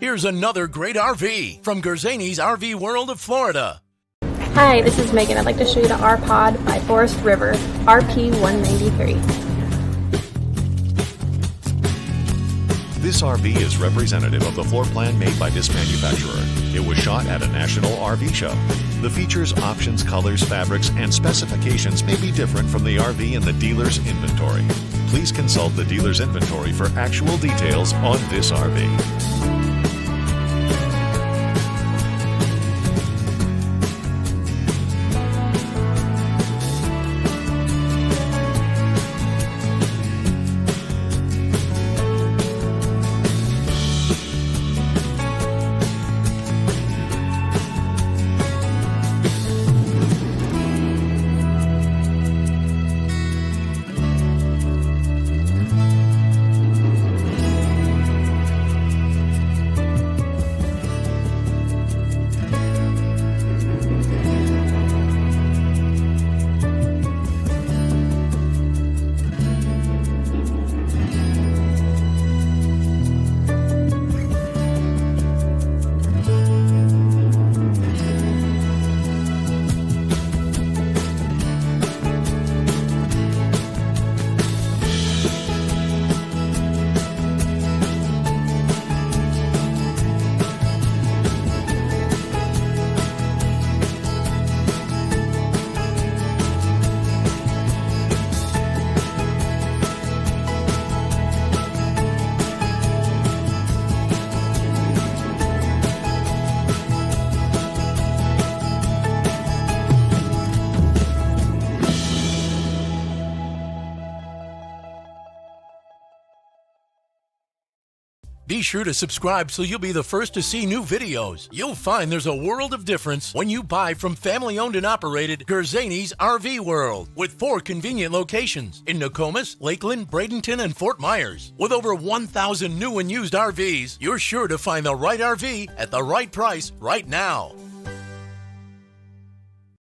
Here's another great RV from Gerzeny's RV World of Florida. Hi, this is Megan. I'd like to show you the R-Pod by Forest River RP-193. This RV is representative of the floor plan made by this manufacturer. It was shot at a national RV show. The features, options, colors, fabrics, and specifications may be different from the RV in the dealer's inventory. Please consult the dealer's inventory for actual details on this RV. Be sure to subscribe so you'll be the first to see new videos. You'll find there's a world of difference when you buy from family-owned and operated Gerzeny's RV World, with 4 convenient locations in Nokomis, Lakeland, Bradenton, and Fort Myers. With over 1,000 new and used RVs, you're sure to find the right RV at the right price right now.